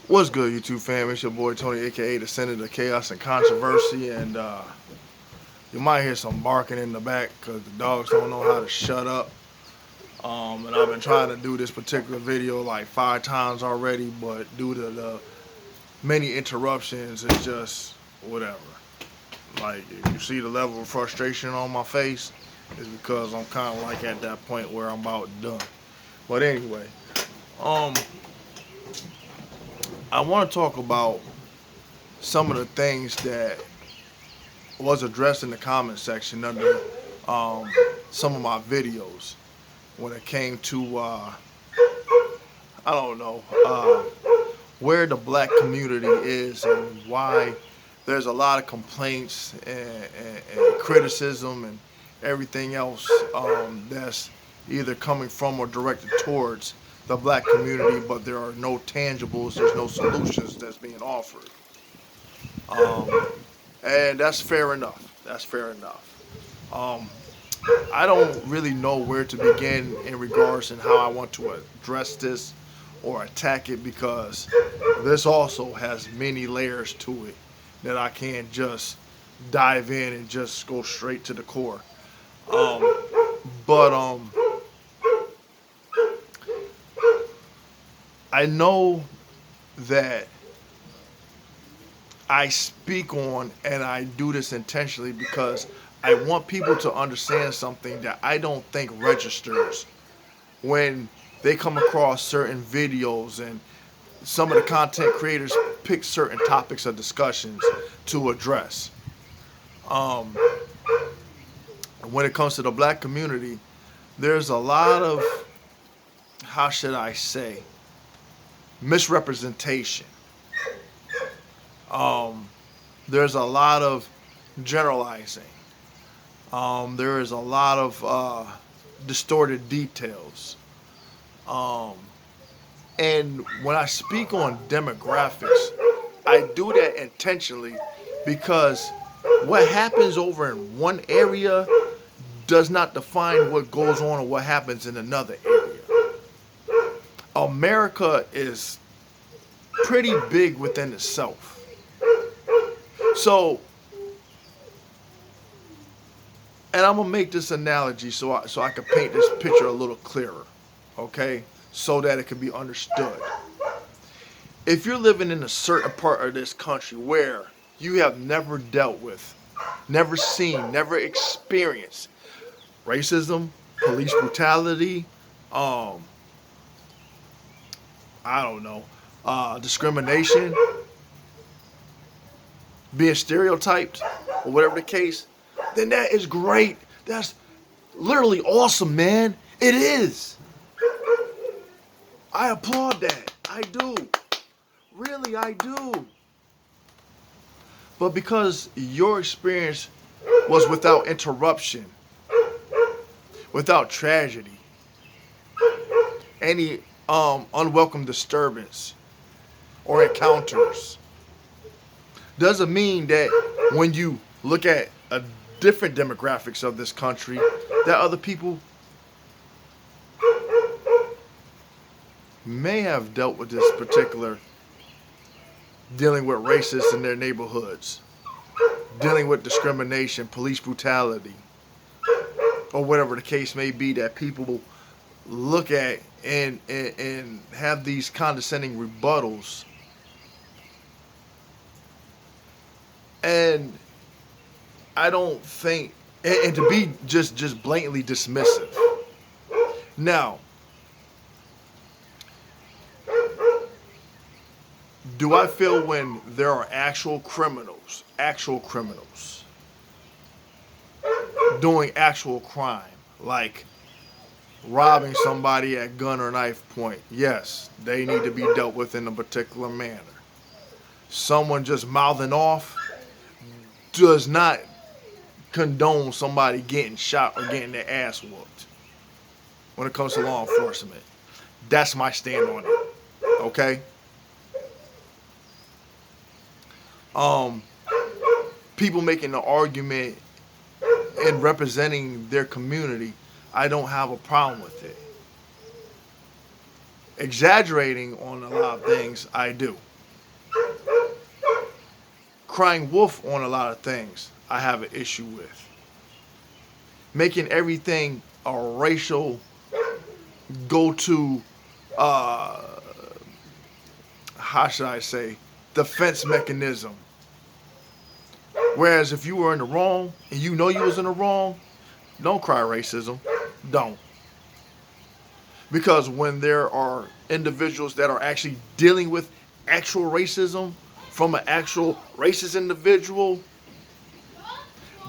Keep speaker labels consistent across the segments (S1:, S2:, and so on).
S1: What's good, YouTube fam? It's your boy Tony, aka the Senator of Chaos and Controversy, and you might hear some barking in the back because the dogs don't know how to shut up. And I've been trying to do this particular video like 5 times already, but due to the many interruptions, it's just whatever. Like, if you see the level of frustration on my face, it's because I'm kind of like at that point where I'm about done. But anyway, um, I want to talk about some of the things that was addressed in the comment section under um, some of my videos when it came to I don't know where the black community is and why there's a lot of complaints and criticism and everything else that's either coming from or directed towards the black community, but there are no tangibles, there's no solutions that's being offered. Um, and that's fair enough. That's fair enough. Um, I don't really know where to begin in regards and how I want to address this or attack it because this also has many layers to it that I can't just dive in and just go straight to the core. Um, but I know that I speak on and I do this intentionally because I want people to understand something that I don't think registers when they come across certain videos and some of the content creators pick certain topics of discussions to address. Um, when it comes to the black community, there's a lot of, how should I say, misrepresentation. Um, there's a lot of generalizing. There is a lot of distorted details. Um, and when I speak on demographics, I do that intentionally because what happens over in one area does not define what goes on or what happens in another area. America is pretty big within itself. So, and I'm gonna make this analogy so I can paint this picture a little clearer, okay? So that it can be understood. If you're living in a certain part of this country where you have never dealt with, never seen, never experienced racism, police brutality, um, I don't know, discrimination, being stereotyped, or whatever the case, then that is great. That's literally awesome, man. It is. I applaud that. I do. Really, I do. But because your experience was without interruption, without tragedy, any unwelcome disturbance or encounters, doesn't mean that when you look at a different demographics of this country, that other people may have dealt with this particular dealing with racists in their neighborhoods, dealing with discrimination, police brutality, or whatever the case may be that people look at and have these condescending rebuttals. And I don't think, and to be just blatantly dismissive. Now, do I feel when there are actual criminals doing actual crime, like robbing somebody at gun or knife point? Yes, they need to be dealt with in a particular manner. Someone just mouthing off does not condone somebody getting shot or getting their ass whooped when it comes to law enforcement. That's my stand on it. Okay? Um, People making the argument and representing their community, I don't have a problem with it. Exaggerating on a lot of things, I do. crying wolf on a lot of things I have an issue with. Making everything a racial go to, how should I say, defense mechanism. Whereas if you were in the wrong and you know you was in the wrong, don't cry racism. Don't. Because when there are individuals that are actually dealing with actual racism from an actual racist individual,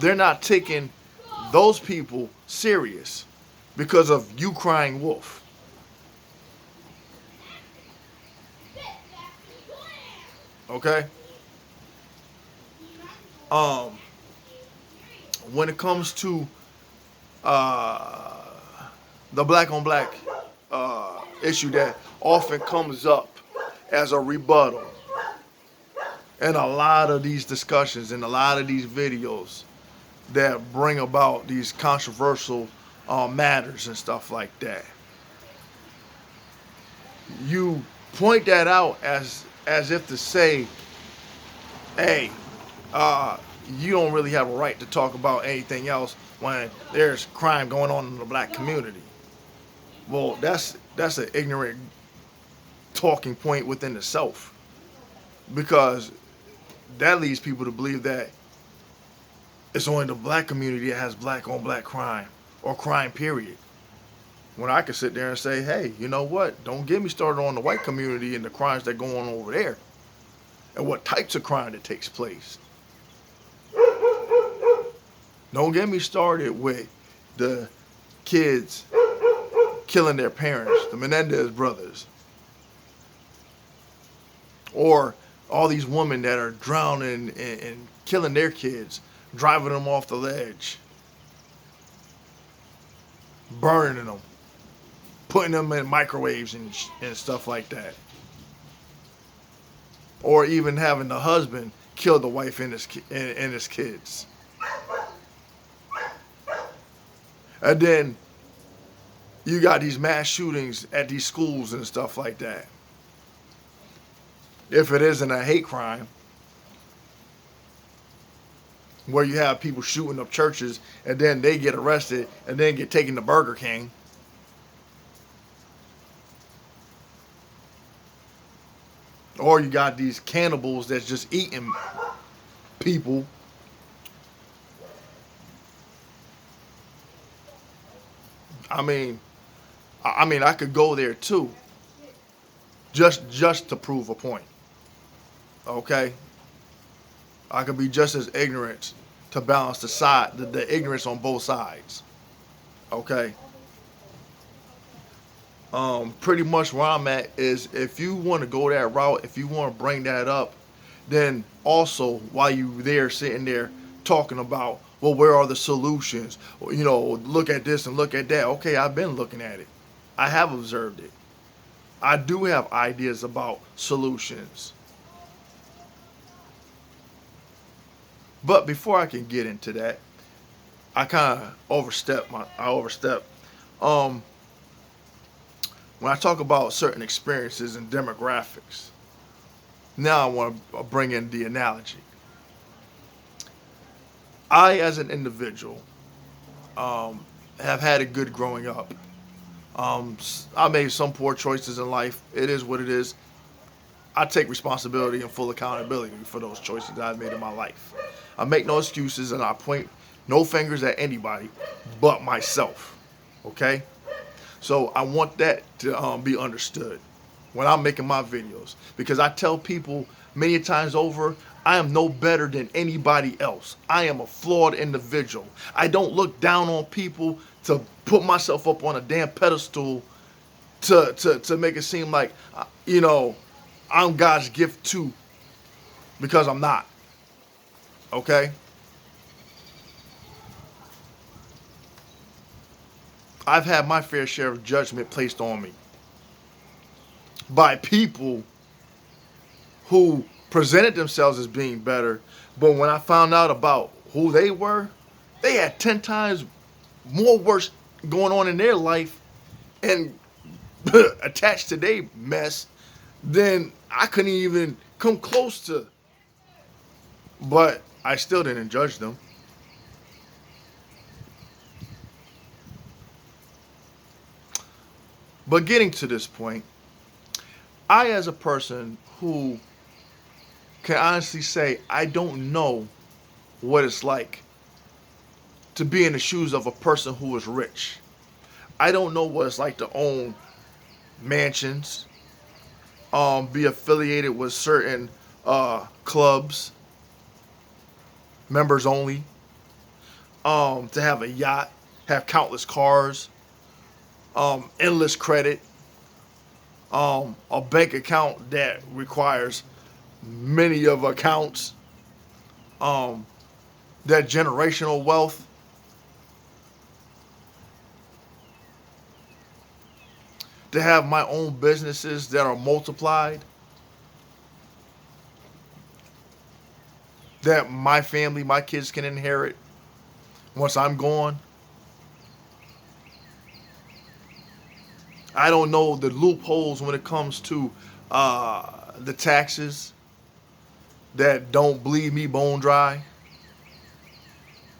S1: they're not taking those people serious because of you crying wolf. Okay? When it comes to the black on black issue that often comes up as a rebuttal in a lot of these discussions and a lot of these videos that bring about these controversial matters and stuff like that. You point that out as if to say, hey, you don't really have a right to talk about anything else when there's crime going on in the black community. Well, that's an ignorant talking point within itself, because that leads people to believe that it's only the black community that has black on black crime or crime period. When I could sit there and say, hey, you know what? Don't get me started on the white community and the crimes that go on over there and what types of crime that takes place. Don't get me started with the kids killing their parents, the Menendez brothers, or all these women that are drowning and killing their kids, driving them off the ledge, burning them, putting them in microwaves and stuff like that. Or even having the husband kill the wife and his kids. And then you got these mass shootings at these schools and stuff like that. If it isn't a hate crime, where you have people shooting up churches and then they get arrested and then get taken to Burger King. Or you got these cannibals that's just eating people. I mean, I could go there too, just to prove a point. Okay, I could be just as ignorant to balance the ignorance on both sides. Okay. Pretty much where I'm at is, if you want to go that route, if you want to bring that up, then also while you there sitting there talking about, well, where are the solutions? You know, look at this and look at that. Okay, I've been looking at it. I have observed it. I do have ideas about solutions. But before I can get into that, I kind of overstep. When I talk about certain experiences and demographics, now I want to bring in the analogy. I, as an individual, have had it good growing up. I made some poor choices in life. It is what it is. I take responsibility and full accountability for those choices that I've made in my life. I make no excuses and I point no fingers at anybody but myself. Okay? So I want that to be understood when I'm making my videos, because I tell people many times over, I am no better than anybody else. I am a flawed individual. I don't look down on people to put myself up on a damn pedestal to make it seem like, you know, I'm God's gift too, because I'm not. Okay? I've had my fair share of judgment placed on me by people who presented themselves as being better, but when I found out about who they were, they had 10 times more worse going on in their life and attached to their mess than I couldn't even come close to. But I still didn't judge them. But getting to this point, I, as a person who can honestly say I don't know what it's like to be in the shoes of a person who is rich. I don't know what it's like to own mansions, be affiliated with certain clubs, members only, to have a yacht, have countless cars, endless credit, a bank account that requires many of accounts, um, that generational wealth. To have my own businesses that are multiplied, that my family, my kids can inherit once I'm gone. I don't know the loopholes when it comes to the taxes that don't bleed me bone dry.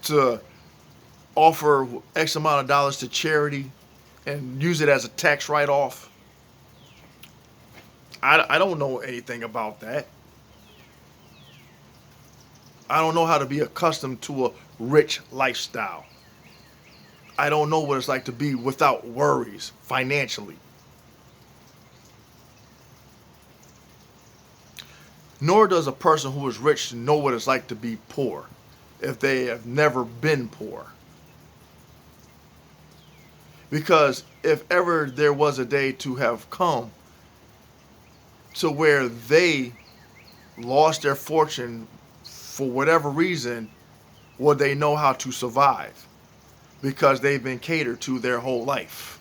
S1: To offer X amount of dollars to charity and use it as a tax write off. I don't know anything about that. I don't know how to be accustomed to a rich lifestyle. I don't know what it's like to be without worries financially. Nor does a person who is rich know what it's like to be poor if they have never been poor. Because if ever there was a day to have come to where they lost their fortune for whatever reason, would they know how to survive? Because they've been catered to their whole life.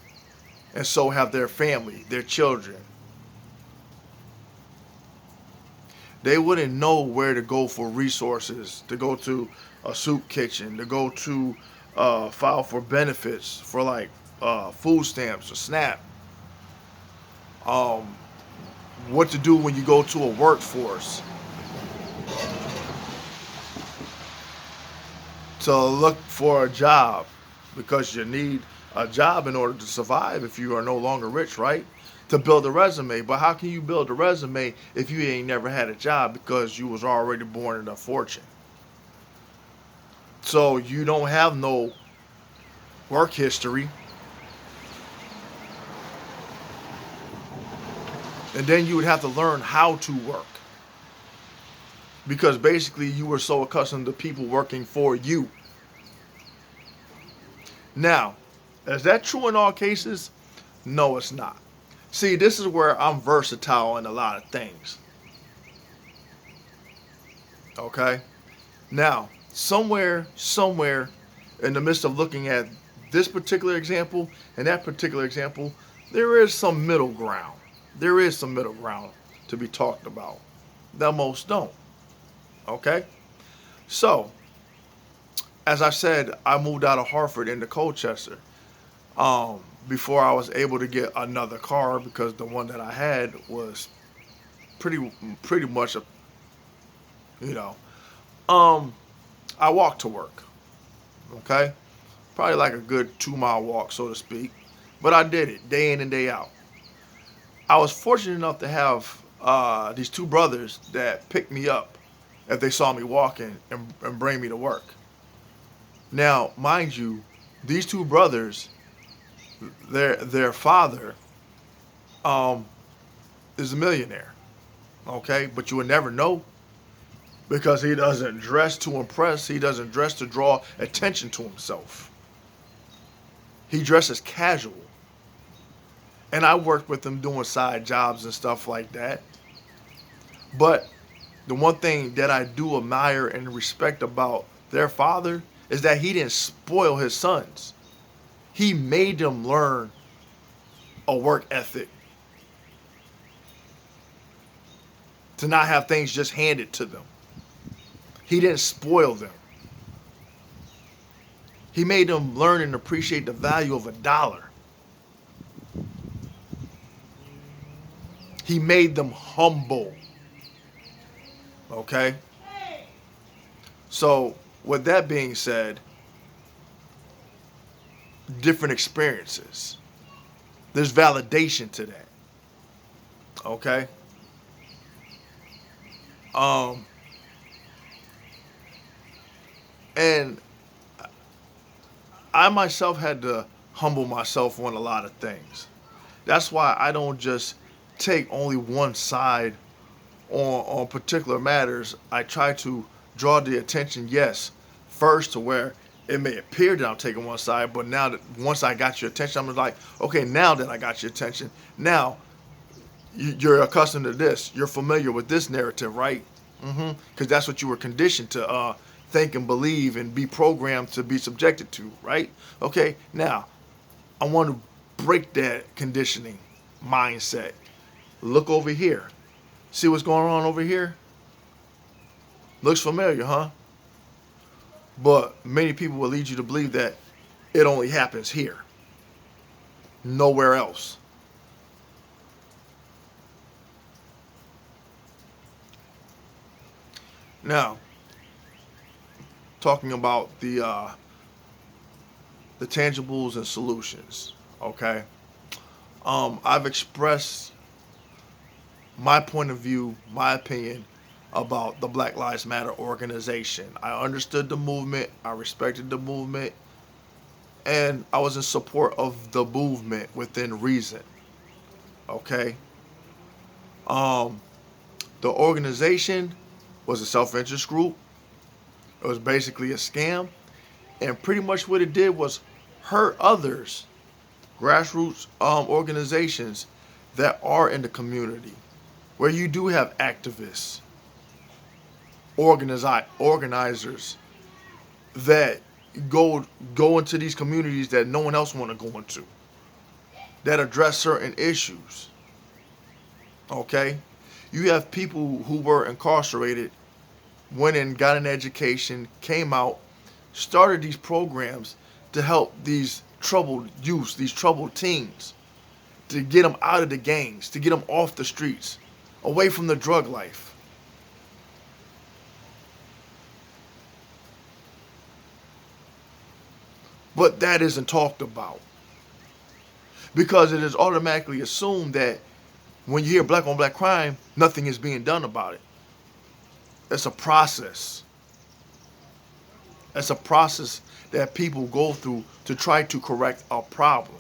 S1: And so have their family, their children. They wouldn't know where to go for resources, to go to a soup kitchen, to go to file for benefits for like food stamps or SNAP. Um, what to do when you go to a workforce, to look for a job because you need a job in order to survive if you are no longer rich, right? To build a resume. But how can you build a resume if you ain't never had a job because you was already born in a fortune? So you don't have no work history. And then you would have to learn how to work. Because basically you were so accustomed to people working for you. Now, is that true in all cases? No, it's not. See, this is where I'm versatile in a lot of things. Okay? Now, somewhere in the midst of looking at this particular example and that particular example, there is some middle ground. There is some middle ground to be talked about. That most don't. Okay? So, as I said, I moved out of Hartford into Colchester. Before I was able to get another car because the one that I had was pretty much a, you know, um I walked to work. Okay? Probably like a good 2 mile walk, so to speak. But I did it day in and day out. I was fortunate enough to have these two brothers that picked me up if they saw me walking and bring me to work. Now, mind you, these two brothers, their father um, is a millionaire. Okay, but you would never know because he doesn't dress to impress. He doesn't dress to draw attention to himself. He dresses casual. And I worked with him doing side jobs and stuff like that. But the one thing that I do admire and respect about their father is that he didn't spoil his sons. He made them learn a work ethic, to not have things just handed to them. He didn't spoil them. He made them learn and appreciate the value of a dollar. He made them humble. Okay? So with that being said, different experiences. There's validation to that. Okay. Um, and I myself had to humble myself on a lot of things. That's why I don't just take only one side on particular matters. I try to draw the attention, yes, first to where it may appear that I'm taking one side, but now that once I got your attention, I'm like, okay, now that I got your attention, now you're accustomed to this. You're familiar with this narrative, right? Because that's what you were conditioned to think and believe and be programmed to be subjected to, right? Okay, now I want to break that conditioning mindset. Look over here. See what's going on over here? Looks familiar, huh? But many people will lead you to believe that it only happens here, nowhere else. Now, talking about the tangibles and solutions, okay? I've expressed my point of view, my opinion about the Black Lives Matter organization. I understood the movement, I respected the movement, and I was in support of the movement within reason. Okay? Um, the organization was a self-interest group. It was basically a scam, and pretty much what it did was hurt others, grassroots organizations that are in the community, where you do have activists, organizers that go into these communities that no one else want to go into, that address certain issues. Okay, you have people who were incarcerated, went and got an education, came out, started these programs to help these troubled youths, these troubled teens, to get them out of the gangs, to get them off the streets, away from the drug life. But that isn't talked about because it is automatically assumed that when you hear black on black crime, nothing is being done about it. It's a process. It's a process that people go through to try to correct a problem.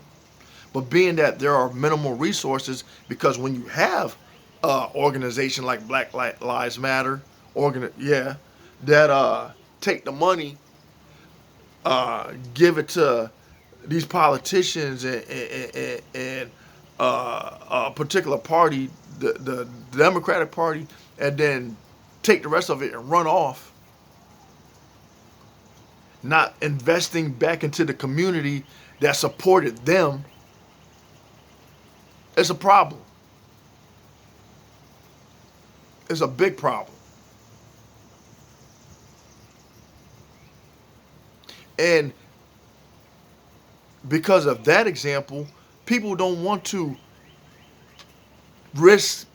S1: But being that there are minimal resources, because when you have an organization like Black Lives Matter, that take the money, give it to these politicians and a particular party, the Democratic Party, and then take the rest of it and run off, not investing back into the community that supported them, it's a problem. It's a big problem. And because of that example, people don't want to risk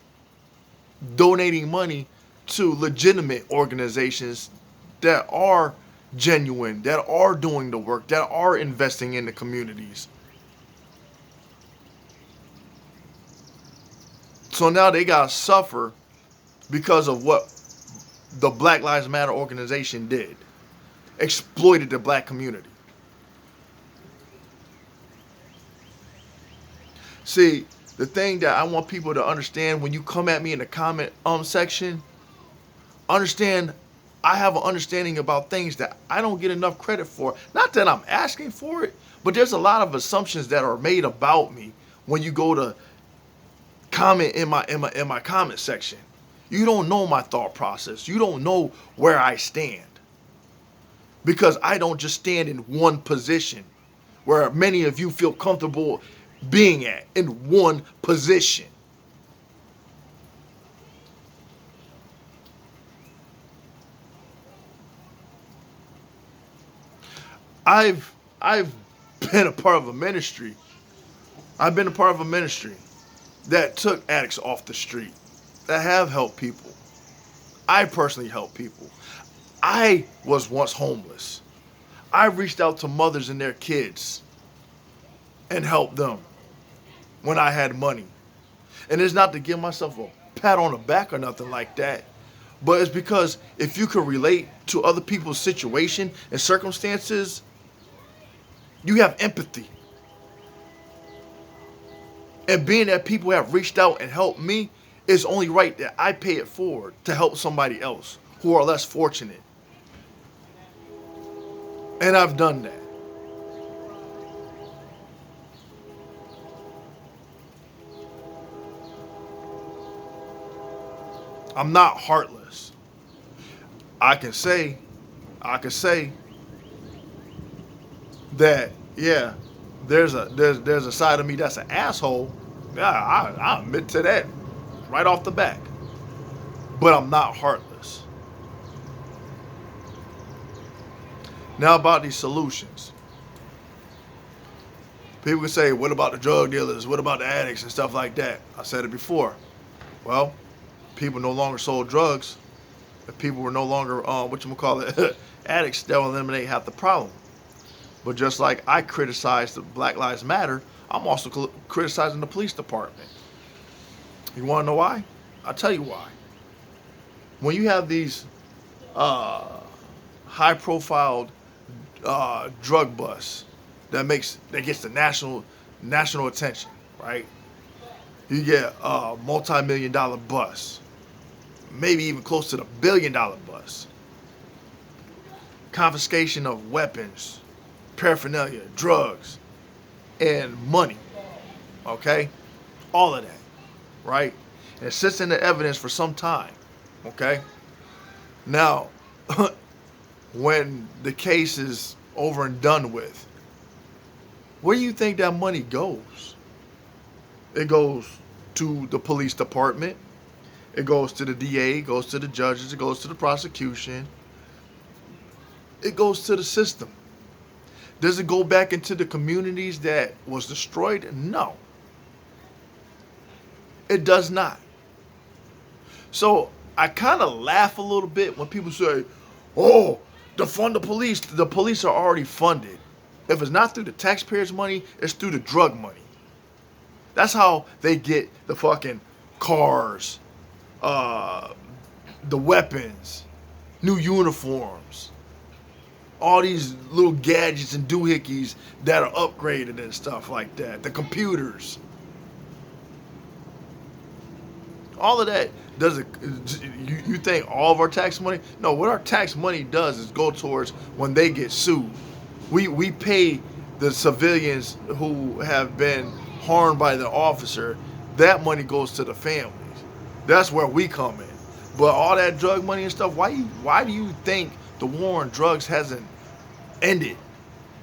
S1: donating money to legitimate organizations that are genuine, that are doing the work, that are investing in the communities. So now they got to suffer because of what the Black Lives Matter organization did. Exploited the black community. See, the thing that I want people to understand when you come at me in the comment section, understand I have an understanding about things that I don't get enough credit for. Not that I'm asking for it, but there's a lot of assumptions that are made about me when you go to comment in my comment section. You don't know my thought process. You don't know where I stand. Because I don't just stand in one position where many of you feel comfortable being at, in one position. I've been a part of a ministry. I've been a part of a ministry that took addicts off the street, that have helped people. I personally help people. I was once homeless. I reached out to mothers and their kids and helped them when I had money. And it's not to give myself a pat on the back or nothing like that. But it's because if you can relate to other people's situation and circumstances, you have empathy. And being that people have reached out and helped me, it's only right that I pay it forward to help somebody else who are less fortunate. And I've done that. I'm not heartless. I can say, I can say that, yeah, there's a side of me that's an asshole. Yeah, I admit to that right off the back. But I'm not heartless. Now about these solutions. People can say, what about the drug dealers? What about the addicts and stuff like that? I said it before. Well, people no longer sold drugs. If people were no longer, addicts, that will eliminate half the problem. But just like I criticize the Black Lives Matter, I'm also criticizing the police department. You want to know why? I'll tell you why. When you have these high-profile drug busts that gets the national attention, right? You get a multi-million-dollar bust, maybe even close to the billion-dollar bust. Confiscation of weapons, paraphernalia, drugs, and money. Okay? All of that. Right? And it sits in the evidence for some time. Okay? Now, when the case is over and done with, where do you think that money goes? It goes to the police department. It goes to the DA. It goes to the judges. It goes to the prosecution. It goes to the system. Does it go back into the communities that was destroyed? No. It does not. So I kind of laugh a little bit when people say, oh, defund the police. The police are already funded. If it's not through the taxpayers' money, it's through the drug money. That's how they get the fucking cars, the weapons, new uniforms, all these little gadgets and doohickeys that are upgraded and stuff like that. The computers. All of that doesn't. You think all of our tax money? No, what our tax money does is go towards when they get sued. We pay the civilians who have been harmed by the officer. That money goes to the families. That's where we come in. But all that drug money and stuff, why do you think the war on drugs hasn't ended?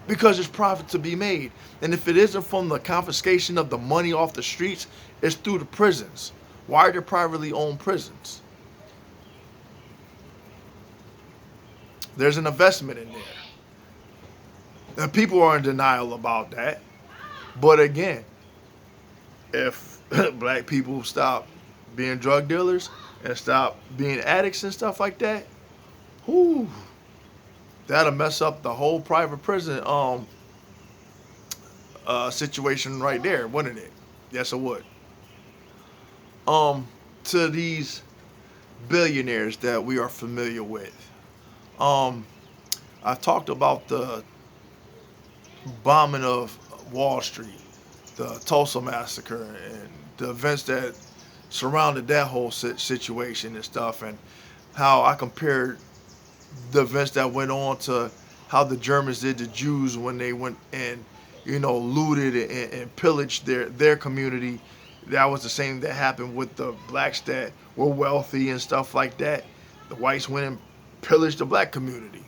S1: Because there's profit to be made. And if it isn't from the confiscation of the money off the streets, it's through the prisons. Why are there privately owned prisons? There's an investment in there. And people are in denial about that. But again, if black people stop being drug dealers and stop being addicts and stuff like that, whoo, that'll mess up the whole private prison situation right there, wouldn't it? Yes, it would. To these billionaires that we are familiar with. I've talked about the bombing of Wall Street, the Tulsa massacre, and the events that surrounded that whole situation and stuff, and how I compared the events that went on to how the Germans did the Jews when they went and, looted and pillaged their community. That was the same that happened with the blacks that were wealthy and stuff like that. The whites went and pillaged the black community,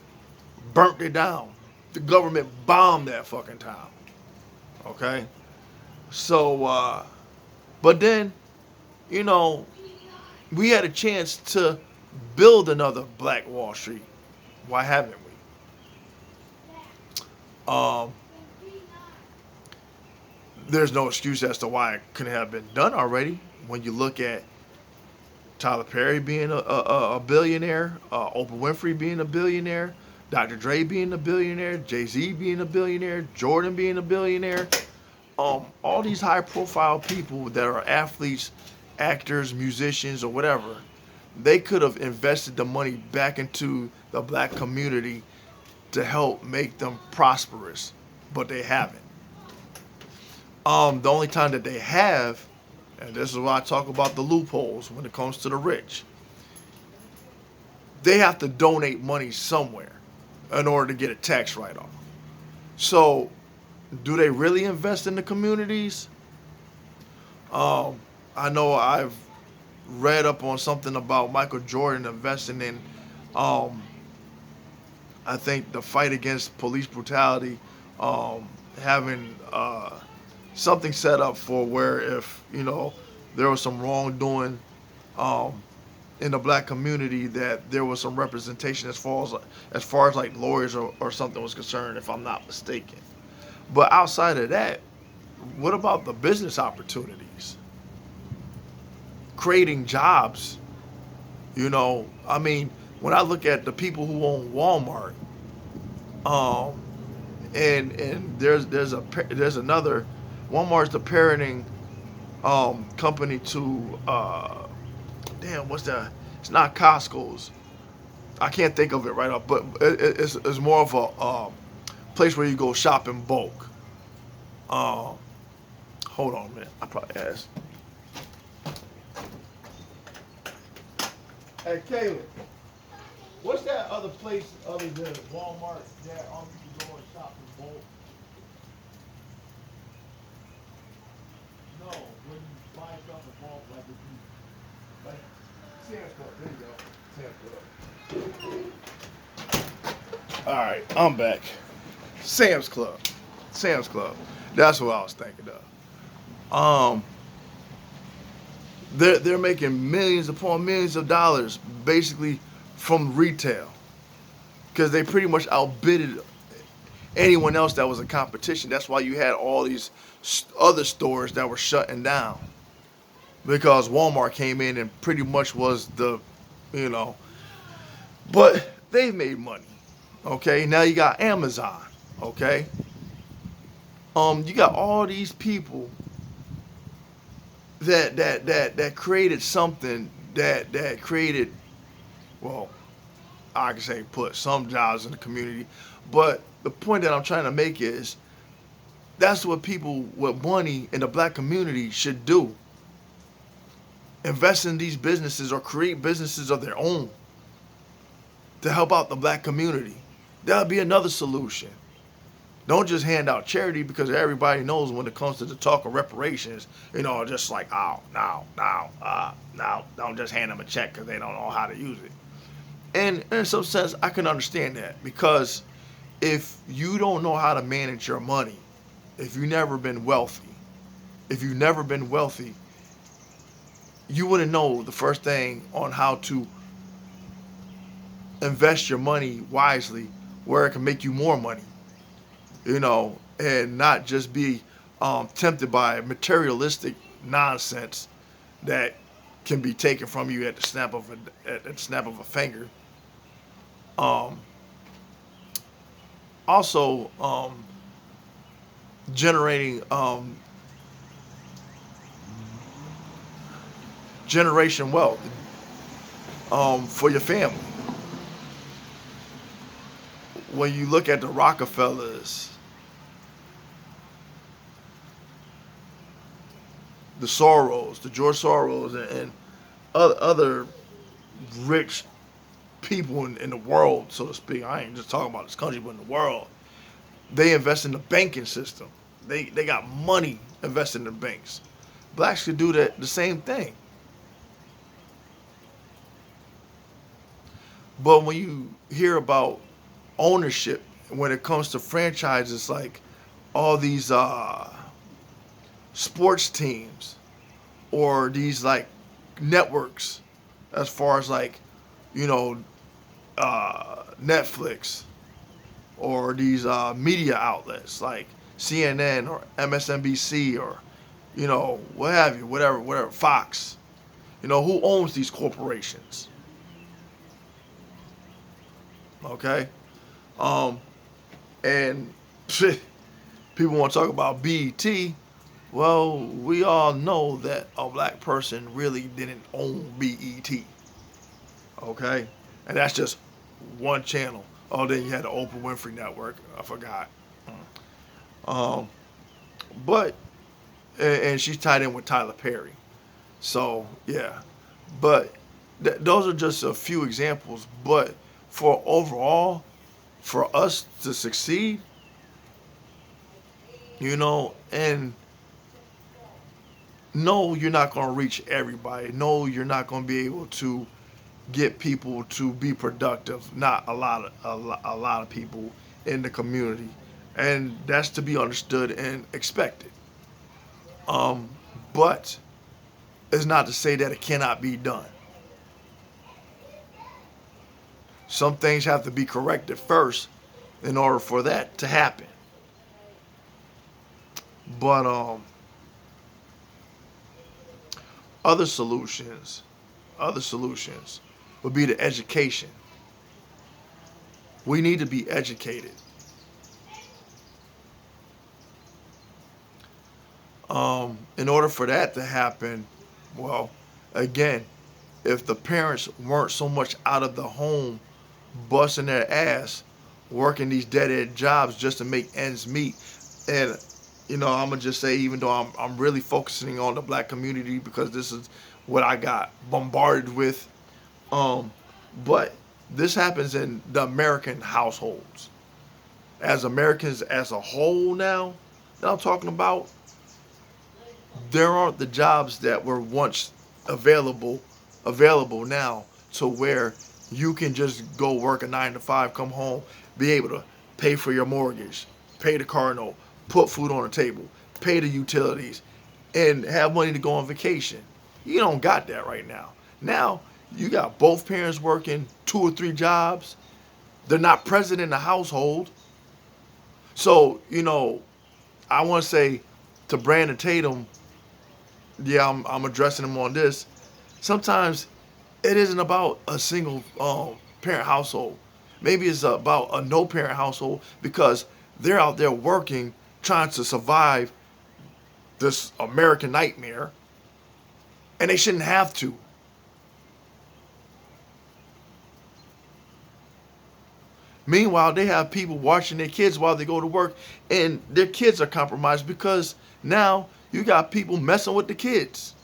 S1: burnt it down. The government bombed that fucking town. Okay? So, but then, we had a chance to build another Black Wall Street. Why haven't we? There's no excuse as to why it couldn't have been done already. When you look at Tyler Perry being a billionaire, Oprah Winfrey being a billionaire, Dr. Dre being a billionaire, Jay-Z being a billionaire, Jordan being a billionaire. All these high profile people that are athletes, actors, musicians, or whatever, they could have invested the money back into the black community to help make them prosperous, but they haven't. The only time that they have, and this is why I talk about the loopholes when it comes to the rich, they have to donate money somewhere in order to get a tax write-off. So, do they really invest in the communities? I know I've read up on something about Michael Jordan investing in, I think, the fight against police brutality, having something set up for where if there was some wrongdoing um, in the black community, that there was some representation as far as like lawyers or something was concerned, if I'm not mistaken. But outside of that, what about the business opportunities? Creating jobs. I mean, when I look at the people who own Walmart, um, and there's another, Walmart's the parenting company to damn, what's that? It's not Costco's. I can't think of it right up, but it's more of a place where you go shop in bulk. Um, Hold on a minute. I probably asked. Hey, Caleb, what's that other place other than Walmart that you can go and shop in bulk? No, when you buy stuff in bulk, like Sam's Club. There you go. Sam's Club. All right, I'm back. Sam's Club. Sam's Club. That's what I was thinking of. Um, they're making millions upon millions of dollars basically from retail because they pretty much outbidded anyone else that was a competition. That's why you had all these other stores that were shutting down because Walmart came in and pretty much was you know, but they made money. Okay, now you got Amazon. Okay, you got all these people that created something that created, well, I can say put some jobs in the community, but the point that I'm trying to make is that's what people with money in the black community should do. Invest in these businesses or create businesses of their own to help out the black community. That'll be another solution. Don't just hand out charity because everybody knows when it comes to the talk of reparations, just like, oh, no, don't just hand them a check because they don't know how to use it. And in some sense, I can understand that because if you don't know how to manage your money, if you've never been wealthy, you wouldn't know the first thing on how to invest your money wisely where it can make you more money, and not just be tempted by materialistic nonsense that can be taken from you at the snap of a finger. Um, Also, generating generation wealth for your family. When you look at the Rockefellers, the Soros, the George Soros, and other rich people in the world, so to speak. I ain't just talking about this country, but in the world, they invest in the banking system. They got money invested in the banks. Blacks could do the same thing. But when you hear about ownership, when it comes to franchises, like all these sports teams or these like networks, as far as like, you know, Netflix or these media outlets like CNN or MSNBC or, what have you, whatever, Fox. You know, who owns these corporations? Okay. Um, and people want to talk about BET. Well, we all know that a black person really didn't own BET. Okay. And that's just one channel. Oh, then you had the Oprah Winfrey Network. I forgot. Um, but and she's tied in with Tyler Perry. So yeah, but those are just a few examples. But for overall, for us to succeed, you know, and no, you're not going to reach everybody. No, you're not going to be able to get people to be productive. Not a lot of people in the community, and that's to be understood and expected. Um, but it's not to say that it cannot be done. Some things have to be corrected first in order for that to happen. But other solutions, other solutions would be the education. We need to be educated. In order for that to happen, well, again, if the parents weren't so much out of the home, busting their ass, working these dead end jobs just to make ends meet, and you know, I'm gonna just say, even though I'm really focusing on the black community because this is what I got bombarded with, um, but this happens in the American households. As Americans as a whole now, that I'm talking about, there aren't the jobs that were once available now to where you can just go work a 9 to 5, come home, be able to pay for your mortgage, pay the car note, put food on the table, pay the utilities, and have money to go on vacation. You don't got that right now. Now you got both parents working 2 or 3 jobs. They're not present in the household. So, you know, I want to say to Brandon Tatum, yeah, I'm addressing him on this. Sometimes it isn't about a single parent household. Maybe it's about a no parent household because they're out there working, trying to survive this American nightmare, and they shouldn't have to. Meanwhile, they have people watching their kids while they go to work, and their kids are compromised because now you got people messing with the kids.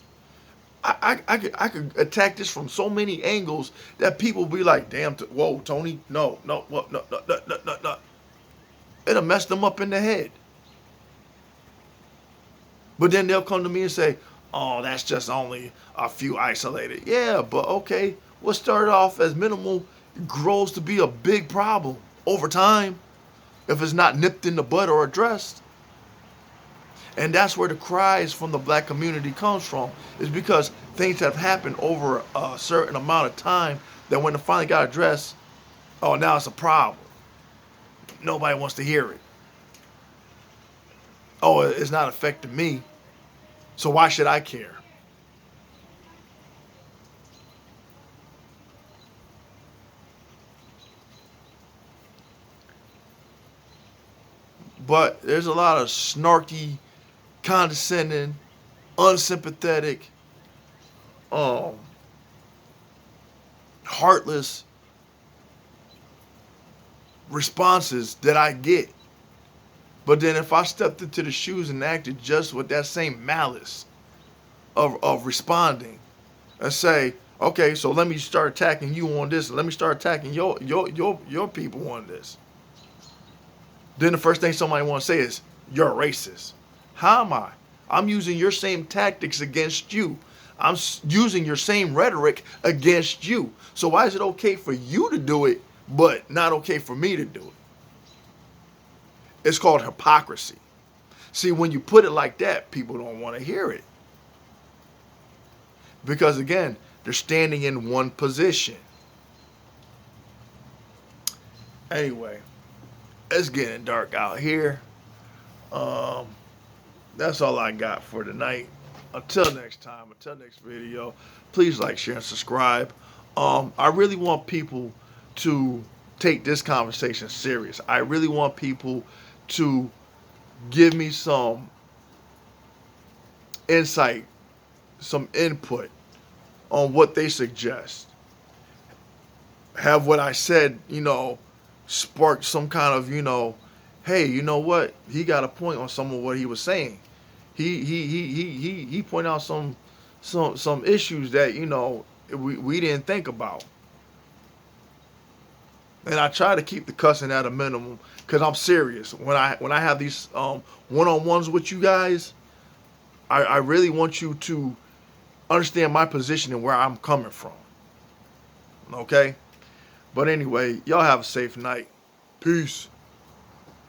S1: I could attack this from so many angles that people be like, damn, whoa, Tony, no, no, what, no, no, no, no, no, no. It'll mess them up in the head. But then they'll come to me and say, oh, that's just only a few isolated. Yeah, but okay, what started off as minimal grows to be a big problem over time if it's not nipped in the bud or addressed. And that's where the cries from the black community comes from, is because things have happened over a certain amount of time that when it finally got addressed, oh, now it's a problem. Nobody wants to hear it. Oh, it's not affecting me, so why should I care? But there's a lot of snarky, condescending, unsympathetic, um, heartless responses that I get. But then if I stepped into the shoes and acted just with that same malice of responding and say, okay, so let me start attacking you on this, and let me start attacking your people on this. Then the first thing somebody wants to say is, you're a racist. How am I? I'm using your same tactics against you. I'm using your same rhetoric against you. So why is it okay for you to do it, but not okay for me to do it? It's called hypocrisy. See, when you put it like that, people don't want to hear it. Because again, they're standing in one position. Anyway, it's getting dark out here. That's all I got for tonight. Until next time, until next video, please like, share, and subscribe. I really want people to take this conversation serious. I really want people to give me some insight, some input on what they suggest. Have what I said, spark some kind of, hey, you know what? He got a point on some of what he was saying. He pointed out some issues that we didn't think about. And I try to keep the cussing at a minimum because I'm serious. When I have these one-on-ones with you guys, I really want you to understand my position and where I'm coming from. Okay? But anyway, y'all have a safe night. Peace.